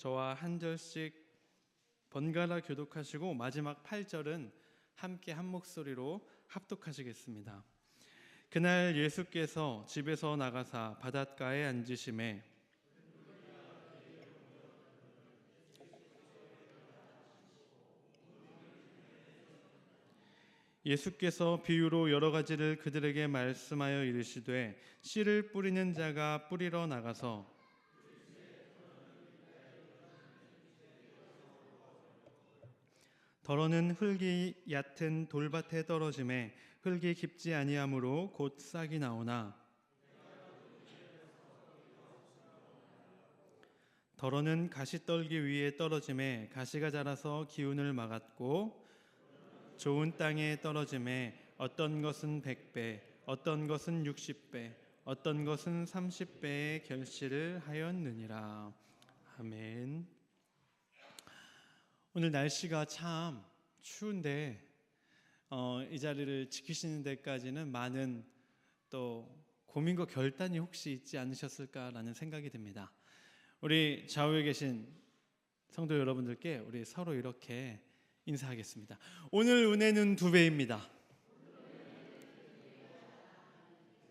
저와 한 절씩 번갈아 교독하시고 마지막 8절은 함께 한 목소리로 합독하시겠습니다. 그날 예수께서 집에서 나가사 바닷가에 앉으심에 예수께서 비유로 여러 가지를 그들에게 말씀하여 이르시되 씨를 뿌리는 자가 뿌리러 나가서 더러는 흙이 얕은 돌밭에 떨어짐에 흙이 깊지 아니하므로 곧 싹이 나오나 더러는 가시떨기 위에 떨어짐에 가시가 자라서 기운을 막았고 좋은 땅에 떨어짐에 어떤 것은 100배, 어떤 것은 60배, 어떤 것은 30배의 결실을 하였느니라. 아멘. 오늘 날씨가 참 추운데 이 자리를 지키시는 데까지는 많은 또 고민과 결단이 혹시 있지 않으셨을까라는 생각이 듭니다. 우리 좌우에 계신 성도 여러분들께 우리 서로 이렇게 인사하겠습니다. 오늘 은혜는 2배입니다.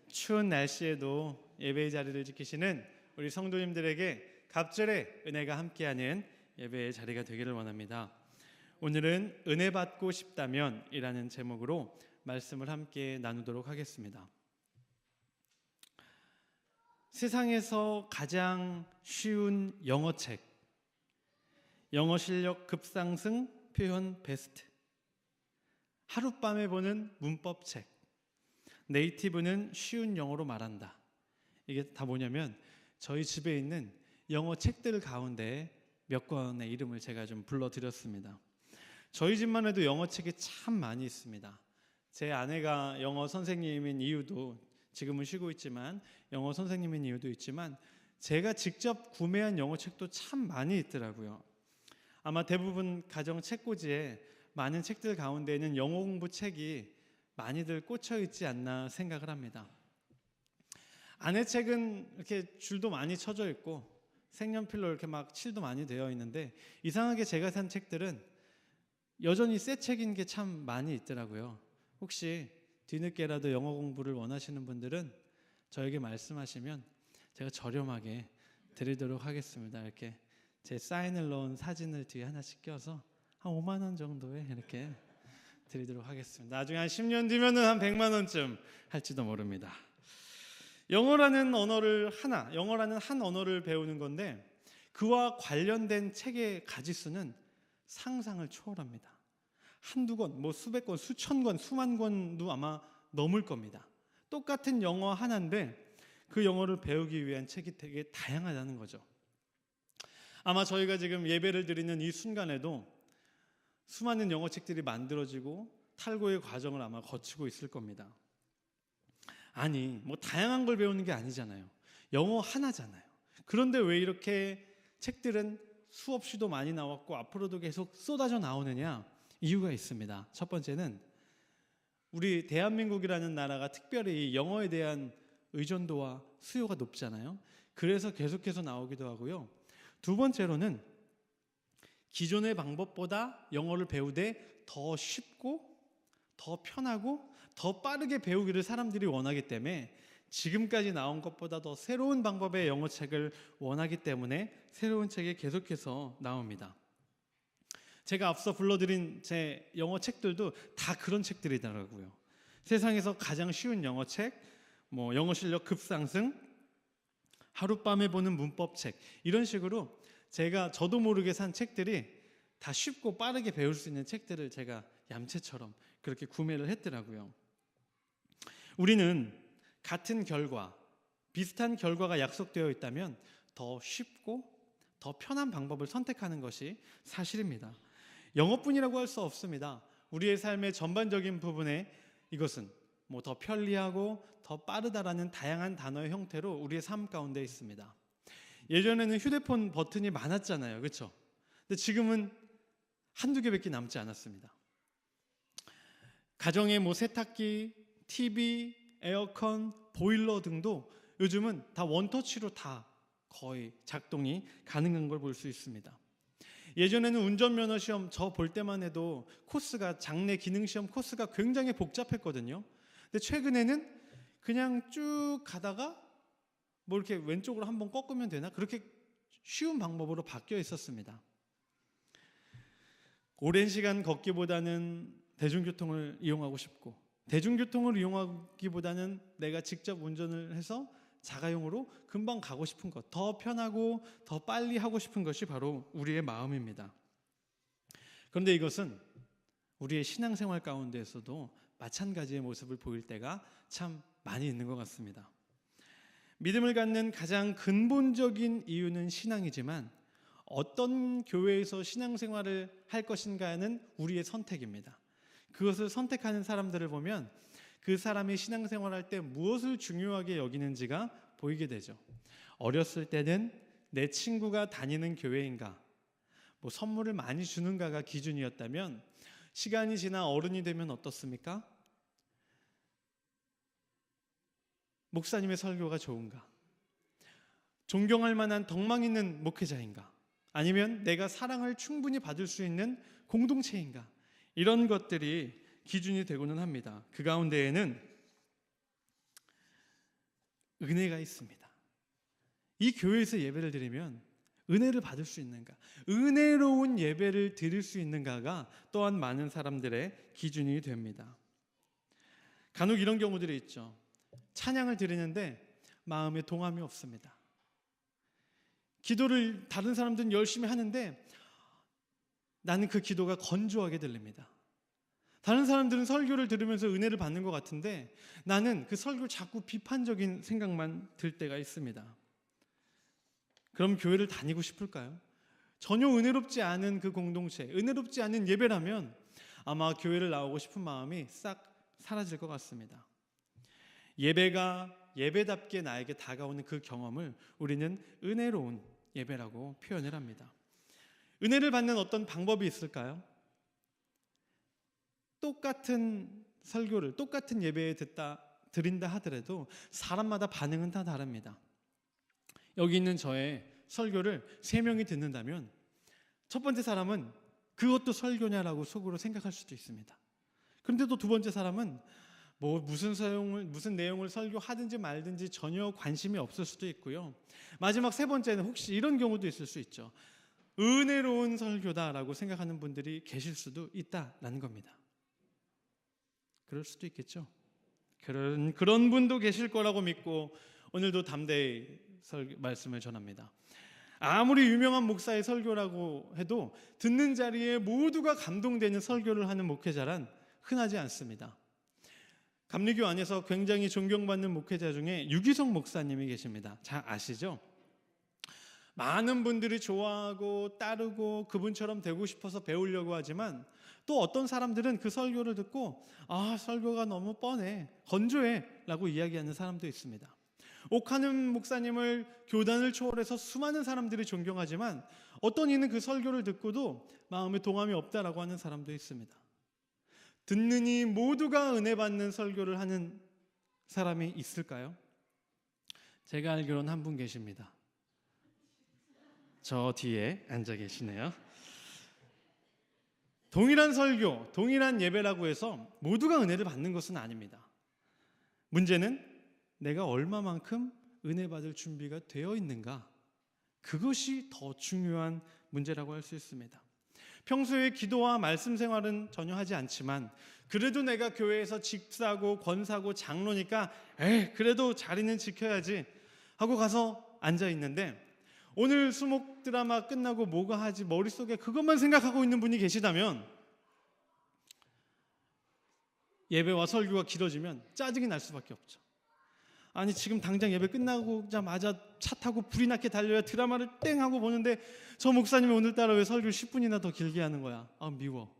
추운 날씨에도 예배의 자리를 지키시는 우리 성도님들에게 갑절의 은혜가 함께하는 예배의 자리가 되기를 원합니다. 오늘은 은혜 받고 싶다면 이라는 제목으로 말씀을 함께 나누도록 하겠습니다. 세상에서 가장 쉬운 영어책, 영어 실력 급상승 표현 베스트, 하룻밤에 보는 문법책, 네이티브는 쉬운 영어로 말한다. 이게 다 뭐냐면 저희 집에 있는 영어 책들 가운데 몇 권의 이름을 제가 좀 불러드렸습니다. 저희 집만 해도 영어 책이 참 많이 있습니다. 제 아내가 영어 선생님인 이유도, 지금은 쉬고 있지만 영어 선생님인 이유도 있지만 제가 직접 구매한 영어 책도 참 많이 있더라고요. 아마 대부분 가정 책꽂이에 많은 책들 가운데는 영어 공부 책이 많이들 꽂혀 있지 않나 생각을 합니다. 아내 책은 이렇게 줄도 많이 쳐져 있고 색연필로 이렇게 막 칠도 많이 되어 있는데 이상하게 제가 산 책들은 여전히 새 책인 게 참 많이 있더라고요. 혹시 뒤늦게라도 영어 공부를 원하시는 분들은 저에게 말씀하시면 제가 저렴하게 드리도록 하겠습니다. 이렇게 제 사인을 넣은 사진을 뒤에 하나씩 껴서 한 5만 원 정도에 이렇게 드리도록 하겠습니다. 나중에 한 10년 뒤면은 한 100만 원쯤 할지도 모릅니다. 영어라는 한 언어를 배우는 건데 그와 관련된 책의 가지수는 상상을 초월합니다. 한두 권, 수백 권, 수천 권, 수만 권도 아마 넘을 겁니다. 똑같은 영어 하나인데 그 영어를 배우기 위한 책이 되게 다양하다는 거죠. 아마 저희가 지금 예배를 드리는 이 순간에도 수많은 영어 책들이 만들어지고 탈고의 과정을 아마 거치고 있을 겁니다. 아니, 다양한 걸 배우는 게 아니잖아요. 영어 하나잖아요. 그런데 왜 이렇게 책들은 수없이도 많이 나왔고 앞으로도 계속 쏟아져 나오느냐? 이유가 있습니다. 첫 번째는 우리 대한민국이라는 나라가 특별히 영어에 대한 의존도와 수요가 높잖아요. 그래서 계속해서 나오기도 하고요. 두 번째로는 기존의 방법보다 영어를 배우되 더 쉽고 더 편하고 더 빠르게 배우기를 사람들이 원하기 때문에 지금까지 나온 것보다 더 새로운 방법의 영어 책을 원하기 때문에 새로운 책이 계속해서 나옵니다. 제가 앞서 불러드린 제 영어 책들도 다 그런 책들이더라고요. 세상에서 가장 쉬운 영어 책, 영어 실력 급상승, 하룻밤에 보는 문법책, 이런 식으로 저도 모르게 산 책들이 다 쉽고 빠르게 배울 수 있는 책들을 제가 얌체처럼 그렇게 구매를 했더라고요. 우리는 같은 결과, 비슷한 결과가 약속되어 있다면 더 쉽고 더 편한 방법을 선택하는 것이 사실입니다. 영어뿐이라고 할 수 없습니다. 우리의 삶의 전반적인 부분에 이것은 더 편리하고 더 빠르다라는 다양한 단어의 형태로 우리의 삶 가운데 있습니다. 예전에는 휴대폰 버튼이 많았잖아요. 그렇죠? 근데 지금은 한두 개밖에 남지 않았습니다. 가정의 세탁기, TV, 에어컨, 보일러 등도 요즘은 다 원터치로 다 거의 작동이 가능한 걸 볼 수 있습니다. 예전에는 운전면허 시험 저 볼 때만 해도 코스가 장내 기능 시험 코스가 굉장히 복잡했거든요. 근데 최근에는 그냥 쭉 가다가 뭐 이렇게 왼쪽으로 한번 꺾으면 되나? 그렇게 쉬운 방법으로 바뀌어 있었습니다. 오랜 시간 걷기보다는 대중교통을 이용하고 싶고, 대중교통을 이용하기보다는 내가 직접 운전을 해서 자가용으로 금방 가고 싶은 것, 더 편하고 더 빨리 하고 싶은 것이 바로 우리의 마음입니다. 그런데 이것은 우리의 신앙생활 가운데에서도 마찬가지의 모습을 보일 때가 참 많이 있는 것 같습니다. 믿음을 갖는 가장 근본적인 이유는 신앙이지만 어떤 교회에서 신앙생활을 할 것인가는 우리의 선택입니다. 그것을 선택하는 사람들을 보면 그 사람이 신앙생활할 때 무엇을 중요하게 여기는지가 보이게 되죠. 어렸을 때는 내 친구가 다니는 교회인가, 뭐 선물을 많이 주는가가 기준이었다면 시간이 지나 어른이 되면 어떻습니까? 목사님의 설교가 좋은가? 존경할 만한 덕망 있는 목회자인가? 아니면 내가 사랑을 충분히 받을 수 있는 공동체인가? 이런 것들이 기준이 되고는 합니다. 그 가운데에는 은혜가 있습니다. 이 교회에서 예배를 드리면 은혜를 받을 수 있는가? 은혜로운 예배를 드릴 수 있는가가 또한 많은 사람들의 기준이 됩니다. 간혹 이런 경우들이 있죠. 찬양을 드리는데 마음에 동함이 없습니다. 기도를 다른 사람들은 열심히 하는데 나는 그 기도가 건조하게 들립니다. 다른 사람들은 설교를 들으면서 은혜를 받는 것 같은데 나는 그 설교 자꾸 비판적인 생각만 들 때가 있습니다. 그럼 교회를 다니고 싶을까요? 전혀 은혜롭지 않은 그 공동체, 은혜롭지 않은 예배라면 아마 교회를 나오고 싶은 마음이 싹 사라질 것 같습니다. 예배가 예배답게 나에게 다가오는 그 경험을 우리는 은혜로운 예배라고 표현을 합니다. 은혜를 받는 어떤 방법이 있을까요? 똑같은 설교를 똑같은 예배에 드린다 하더라도 사람마다 반응은 다 다릅니다. 여기 있는 저의 설교를 3명이 듣는다면 첫 번째 사람은 그것도 설교냐라고 속으로 생각할 수도 있습니다. 그런데 또 두 번째 사람은 뭐 무슨 내용을 설교하든지 말든지 전혀 관심이 없을 수도 있고요. 마지막 세 번째는 혹시 이런 경우도 있을 수 있죠. 은혜로운 설교다라고 생각하는 분들이 계실 수도 있다라는 겁니다. 그럴 수도 있겠죠. 그런 분도 계실 거라고 믿고 오늘도 담대히 말씀을 전합니다. 아무리 유명한 목사의 설교라고 해도 듣는 자리에 모두가 감동되는 설교를 하는 목회자란 흔하지 않습니다. 감리교 안에서 굉장히 존경받는 목회자 중에 유기성 목사님이 계십니다. 잘 아시죠? 많은 분들이 좋아하고 따르고 그분처럼 되고 싶어서 배우려고 하지만 또 어떤 사람들은 그 설교를 듣고 설교가 너무 뻔해, 건조해 라고 이야기하는 사람도 있습니다. 옥하는 목사님을 교단을 초월해서 수많은 사람들이 존경하지만 어떤 이는 그 설교를 듣고도 마음에 동함이 없다라고 하는 사람도 있습니다. 듣는 이 모두가 은혜 받는 설교를 하는 사람이 있을까요? 제가 알기로는 한 분 계십니다. 저 뒤에 앉아 계시네요. 동일한 설교, 동일한 예배라고 해서 모두가 은혜를 받는 것은 아닙니다. 문제는 내가 얼마만큼 은혜 받을 준비가 되어 있는가? 그것이 더 중요한 문제라고 할 수 있습니다. 평소에 기도와 말씀 생활은 전혀 하지 않지만 그래도 내가 교회에서 집사고 권사고 장로니까 그래도 자리는 지켜야지 하고 가서 앉아 있는데 오늘 수목 드라마 끝나고 뭐가 하지 머릿속에 그것만 생각하고 있는 분이 계시다면 예배와 설교가 길어지면 짜증이 날 수밖에 없죠. 아니 지금 당장 예배 끝나고자마자 차 타고 불이 나게 달려야 드라마를 땡 하고 보는데 저 목사님이 오늘따라 왜 설교를 10분이나 더 길게 하는 거야. 미워.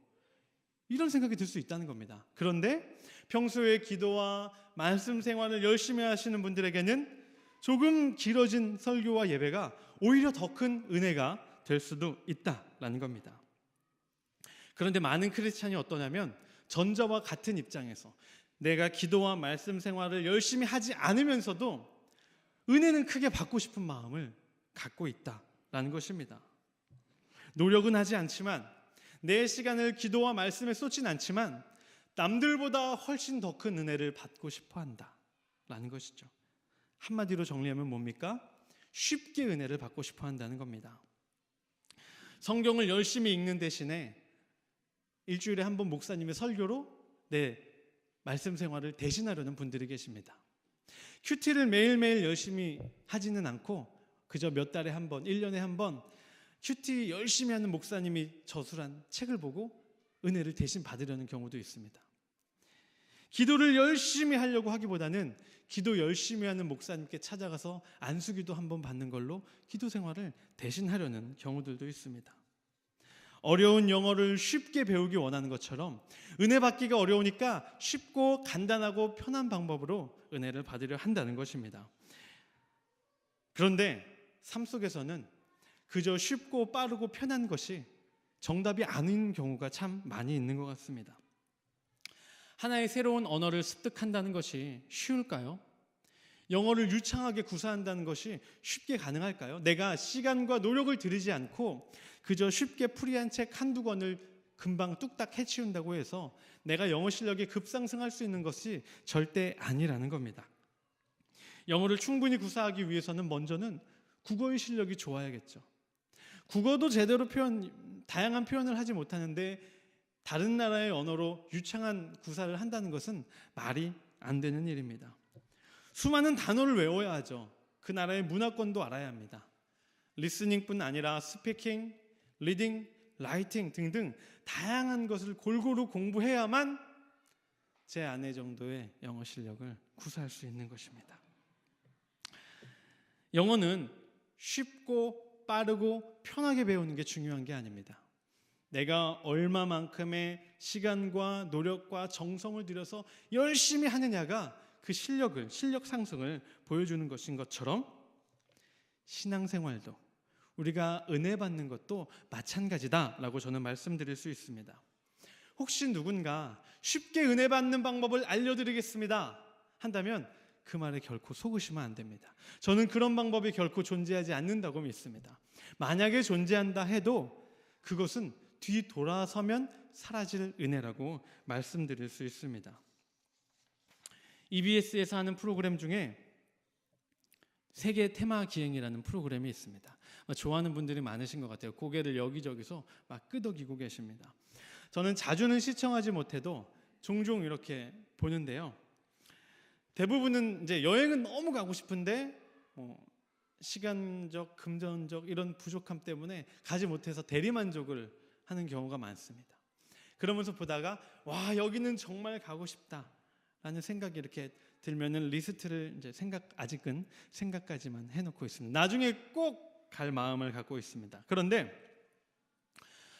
이런 생각이 들 수 있다는 겁니다. 그런데 평소에 기도와 말씀 생활을 열심히 하시는 분들에게는 조금 길어진 설교와 예배가 오히려 더 큰 은혜가 될 수도 있다라는 겁니다. 그런데 많은 크리스찬이 어떠냐면 전자와 같은 입장에서 내가 기도와 말씀 생활을 열심히 하지 않으면서도 은혜는 크게 받고 싶은 마음을 갖고 있다라는 것입니다. 노력은 하지 않지만, 내 시간을 기도와 말씀에 쏟진 않지만 남들보다 훨씬 더 큰 은혜를 받고 싶어 한다라는 것이죠. 한마디로 정리하면 뭡니까? 쉽게 은혜를 받고 싶어 한다는 겁니다. 성경을 열심히 읽는 대신에 일주일에 한 번 목사님의 설교로 내 말씀 생활을 대신하려는 분들이 계십니다. 큐티를 매일매일 열심히 하지는 않고 그저 몇 달에 한 번, 1년에 한 번 큐티 열심히 하는 목사님이 저술한 책을 보고 은혜를 대신 받으려는 경우도 있습니다. 기도를 열심히 하려고 하기보다는 기도 열심히 하는 목사님께 찾아가서 안수기도 한번 받는 걸로 기도 생활을 대신 하려는 경우들도 있습니다. 어려운 영어를 쉽게 배우기 원하는 것처럼 은혜 받기가 어려우니까 쉽고 간단하고 편한 방법으로 은혜를 받으려 한다는 것입니다. 그런데 삶 속에서는 그저 쉽고 빠르고 편한 것이 정답이 아닌 경우가 참 많이 있는 것 같습니다. 하나의 새로운 언어를 습득한다는 것이 쉬울까요? 영어를 유창하게 구사한다는 것이 쉽게 가능할까요? 내가 시간과 노력을 들이지 않고 그저 쉽게 풀이한 책 한두 권을 금방 뚝딱 해치운다고 해서 내가 영어 실력이 급상승할 수 있는 것이 절대 아니라는 겁니다. 영어를 충분히 구사하기 위해서는 먼저는 국어의 실력이 좋아야겠죠. 국어도 제대로 다양한 표현을 하지 못하는데 다른 나라의 언어로 유창한 구사를 한다는 것은 말이 안 되는 일입니다. 수많은 단어를 외워야 하죠. 그 나라의 문화권도 알아야 합니다. 리스닝뿐 아니라 스피킹, 리딩, 라이팅 등등 다양한 것을 골고루 공부해야만 제 아내 정도의 영어 실력을 구사할 수 있는 것입니다. 영어는 쉽고 빠르고 편하게 배우는 게 중요한 게 아닙니다. 내가 얼마만큼의 시간과 노력과 정성을 들여서 열심히 하느냐가 그 실력 상승을 보여주는 것인 것처럼 신앙생활도 우리가 은혜 받는 것도 마찬가지다라고 저는 말씀드릴 수 있습니다. 혹시 누군가 쉽게 은혜 받는 방법을 알려드리겠습니다 한다면 그 말에 결코 속으시면 안 됩니다. 저는 그런 방법이 결코 존재하지 않는다고 믿습니다. 만약에 존재한다 해도 그것은 뒤 돌아서면 사라질 은혜라고 말씀드릴 수 있습니다. EBS에서 하는 프로그램 중에 세계 테마 기행이라는 프로그램이 있습니다. 좋아하는 분들이 많으신 것 같아요. 고개를 여기저기서 막 끄덕이고 계십니다. 저는 자주는 시청하지 못해도 종종 이렇게 보는데요. 대부분은 이제 여행은 너무 가고 싶은데 시간적, 금전적 이런 부족함 때문에 가지 못해서 대리만족을 하는 경우가 많습니다. 그러면서 보다가 와, 여기는 정말 가고 싶다라는 생각이 이렇게 들면은 리스트를 이제 아직은 생각까지만 해놓고 있습니다. 나중에 꼭 갈 마음을 갖고 있습니다. 그런데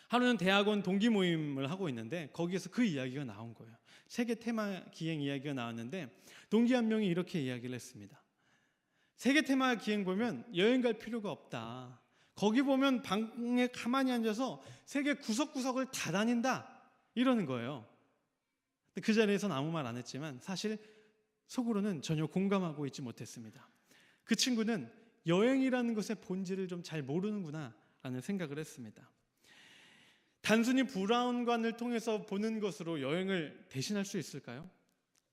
하루는 대학원 동기 모임을 하고 있는데 거기에서 그 이야기가 나온 거예요. 세계 테마 기행 이야기가 나왔는데 동기 한 명이 이렇게 이야기를 했습니다. 세계 테마 기행 보면 여행 갈 필요가 없다. 거기 보면 방에 가만히 앉아서 세계 구석구석을 다 다닌다. 이러는 거예요. 그 자리에서는 아무 말 안 했지만 사실 속으로는 전혀 공감하고 있지 못했습니다. 그 친구는 여행이라는 것의 본질을 좀 잘 모르는구나 라는 생각을 했습니다. 단순히 브라운관을 통해서 보는 것으로 여행을 대신할 수 있을까요?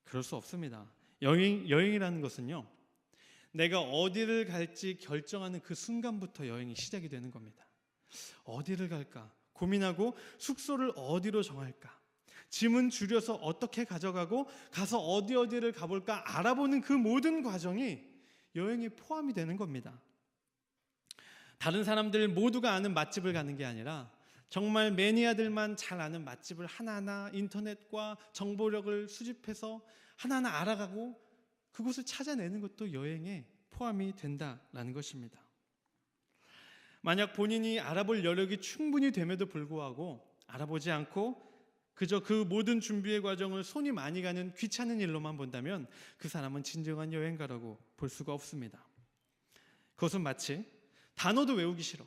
그럴 수 없습니다. 여행이라는 것은요, 내가 어디를 갈지 결정하는 그 순간부터 여행이 시작이 되는 겁니다. 어디를 갈까 고민하고 숙소를 어디로 정할까, 짐은 줄여서 어떻게 가져가고 가서 어디를 가볼까 알아보는 그 모든 과정이 여행에 포함이 되는 겁니다. 다른 사람들 모두가 아는 맛집을 가는 게 아니라 정말 매니아들만 잘 아는 맛집을 하나하나 인터넷과 정보력을 수집해서 하나하나 알아가고 그곳을 찾아내는 것도 여행에 포함이 된다라는 것입니다. 만약 본인이 알아볼 여력이 충분히 됨에도 불구하고 알아보지 않고 그저 그 모든 준비의 과정을 손이 많이 가는 귀찮은 일로만 본다면 그 사람은 진정한 여행가라고 볼 수가 없습니다. 그것은 마치 단어도 외우기 싫어,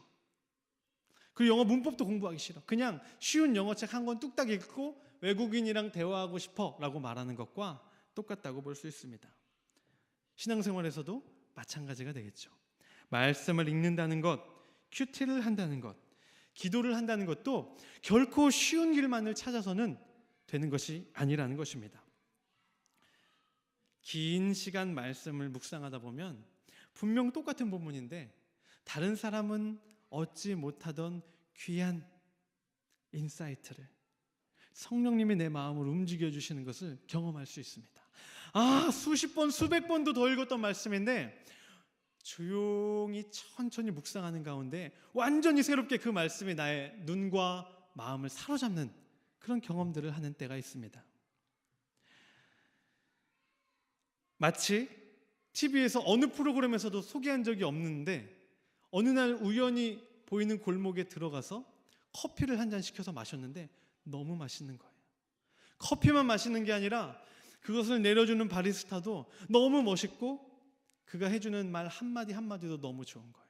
그 영어 문법도 공부하기 싫어, 그냥 쉬운 영어책 한 권 뚝딱 읽고 외국인이랑 대화하고 싶어 라고 말하는 것과 똑같다고 볼 수 있습니다. 신앙생활에서도 마찬가지가 되겠죠. 말씀을 읽는다는 것, 큐티를 한다는 것, 기도를 한다는 것도 결코 쉬운 길만을 찾아서는 되는 것이 아니라는 것입니다. 긴 시간 말씀을 묵상하다 보면 분명 똑같은 본문인데 다른 사람은 얻지 못하던 귀한 인사이트를, 성령님이 내 마음을 움직여 주시는 것을 경험할 수 있습니다. 수십 번, 수백 번도 더 읽었던 말씀인데 조용히 천천히 묵상하는 가운데 완전히 새롭게 그 말씀이 나의 눈과 마음을 사로잡는 그런 경험들을 하는 때가 있습니다. 마치 TV에서 어느 프로그램에서도 소개한 적이 없는데 어느 날 우연히 보이는 골목에 들어가서 커피를 한 잔 시켜서 마셨는데 너무 맛있는 거예요. 커피만 마시는 게 아니라 그것을 내려주는 바리스타도 너무 멋있고 그가 해주는 말 한마디 한마디도 너무 좋은 거예요.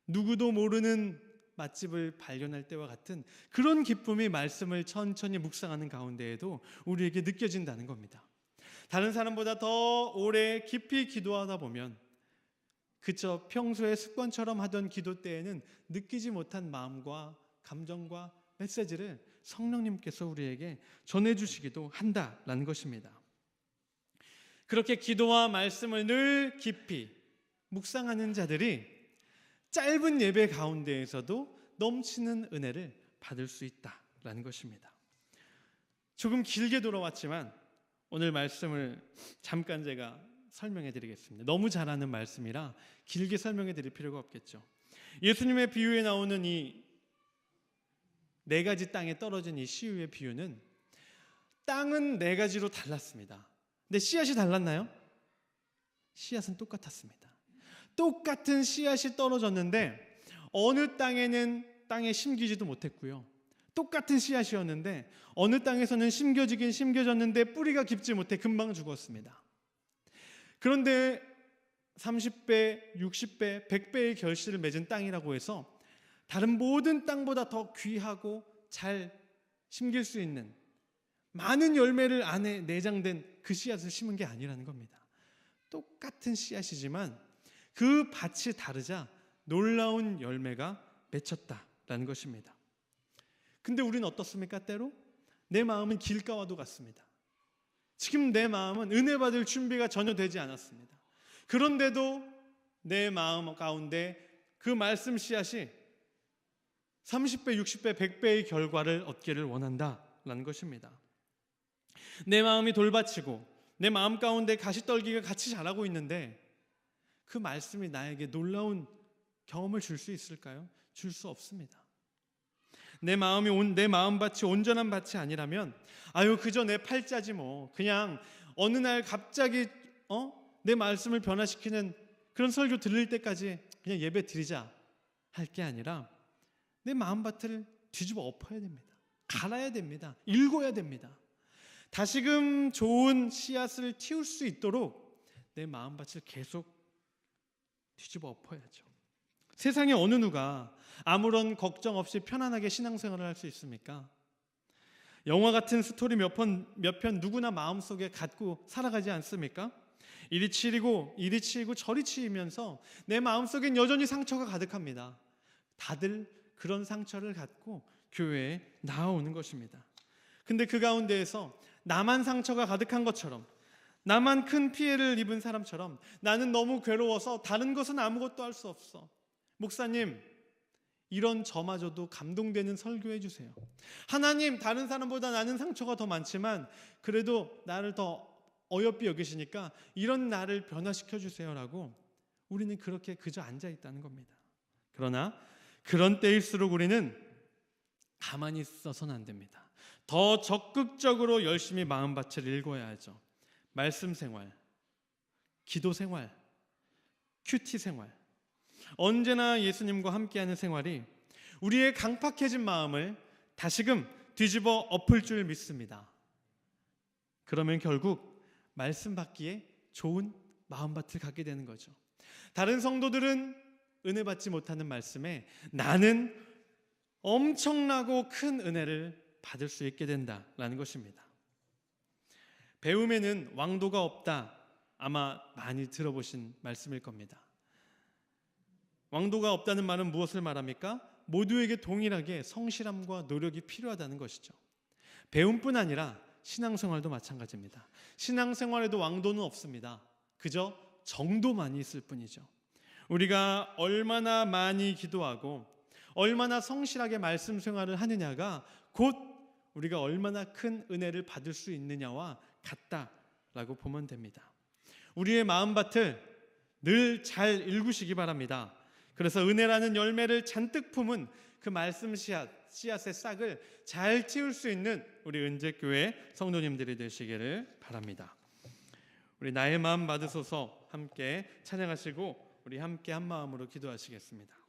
누구도 모르는 맛집을 발견할 때와 같은 그런 기쁨이 말씀을 천천히 묵상하는 가운데에도 우리에게 느껴진다는 겁니다. 다른 사람보다 더 오래 깊이 기도하다 보면 그저 평소에 습관처럼 하던 기도 때에는 느끼지 못한 마음과 감정과 메시지를 성령님께서 우리에게 전해주시기도 한다라는 것입니다. 그렇게 기도와 말씀을 늘 깊이 묵상하는 자들이 짧은 예배 가운데에서도 넘치는 은혜를 받을 수 있다라는 것입니다. 조금 길게 돌아왔지만 오늘 말씀을 잠깐 제가 설명해 드리겠습니다. 너무 잘 아는 말씀이라 길게 설명해 드릴 필요가 없겠죠. 예수님의 비유에 나오는 이 4가지 땅에 떨어진 이 씨유의 비유는 땅은 4가지로 달랐습니다. 근데 씨앗이 달랐나요? 씨앗은 똑같았습니다. 똑같은 씨앗이 떨어졌는데 어느 땅에는 땅에 심기지도 못했고요. 똑같은 씨앗이었는데 어느 땅에서는 심겨지긴 심겨졌는데 뿌리가 깊지 못해 금방 죽었습니다. 그런데 30배, 60배, 100배의 결실을 맺은 땅이라고 해서 다른 모든 땅보다 더 귀하고 잘 심길 수 있는 많은 열매를 안에 내장된 그 씨앗을 심은 게 아니라는 겁니다. 똑같은 씨앗이지만 그 밭이 다르자 놀라운 열매가 맺혔다라는 것입니다. 근데 우리는 어떻습니까? 때로 내 마음은 길가와도 같습니다. 지금 내 마음은 은혜 받을 준비가 전혀 되지 않았습니다. 그런데도 내 마음 가운데 그 말씀 씨앗이 30배, 60배, 100배의 결과를 얻기를 원한다라는 것입니다. 내 마음이 돌밭이고 내 마음 가운데 가시떨기가 같이 자라고 있는데 그 말씀이 나에게 놀라운 경험을 줄 수 있을까요? 줄 수 없습니다. 내 마음밭이 온전한 밭이 아니라면 그저 내 팔자지 뭐 그냥 어느 날 갑자기 내 말씀을 변화시키는 그런 설교 들릴 때까지 그냥 예배 드리자 할 게 아니라 내 마음밭을 뒤집어 엎어야 됩니다. 갈아야 됩니다. 읽어야 됩니다. 다시금 좋은 씨앗을 틔울 수 있도록 내 마음밭을 계속 뒤집어 엎어야죠. 세상에 어느 누가 아무런 걱정 없이 편안하게 신앙생활을 할 수 있습니까? 영화 같은 스토리 몇 편 누구나 마음속에 갖고 살아가지 않습니까? 이리 치이고 저리 치이면서 내 마음속엔 여전히 상처가 가득합니다. 다들 그런 상처를 갖고 교회에 나아오는 것입니다. 근데 그 가운데에서 나만 상처가 가득한 것처럼 나만 큰 피해를 입은 사람처럼 나는 너무 괴로워서 다른 것은 아무것도 할 수 없어. 목사님, 이런 저마저도 감동되는 설교해 주세요. 하나님, 다른 사람보다 나는 상처가 더 많지만 그래도 나를 더 어여삐 여기시니까 이런 나를 변화시켜 주세요라고 우리는 그렇게 그저 앉아 있다는 겁니다. 그러나 그런 때일수록 우리는 가만히 있어서는 안 됩니다. 더 적극적으로 열심히 마음밭을 읽어야 하죠. 말씀 생활, 기도 생활, 큐티 생활, 언제나 예수님과 함께하는 생활이 우리의 강팍해진 마음을 다시금 뒤집어 엎을 줄 믿습니다. 그러면 결국 말씀 받기에 좋은 마음밭을 갖게 되는 거죠. 다른 성도들은 은혜 받지 못하는 말씀에 나는 엄청나고 큰 은혜를 받을 수 있게 된다라는 것입니다. 배움에는 왕도가 없다. 아마 많이 들어보신 말씀일 겁니다. 왕도가 없다는 말은 무엇을 말합니까? 모두에게 동일하게 성실함과 노력이 필요하다는 것이죠. 배움뿐 아니라 신앙생활도 마찬가지입니다. 신앙생활에도 왕도는 없습니다. 그저 정도만이 있을 뿐이죠. 우리가 얼마나 많이 기도하고 얼마나 성실하게 말씀 생활을 하느냐가 곧 우리가 얼마나 큰 은혜를 받을 수 있느냐와 같다라고 보면 됩니다. 우리의 마음밭을 늘 잘 일구시기 바랍니다. 그래서 은혜라는 열매를 잔뜩 품은 그 말씀 씨앗의 싹을 잘 틔울 수 있는 우리 은재교회 성도님들이 되시기를 바랍니다. 우리 나의 마음 받으소서 함께 찬양하시고 우리 함께 한 마음으로 기도하시겠습니다.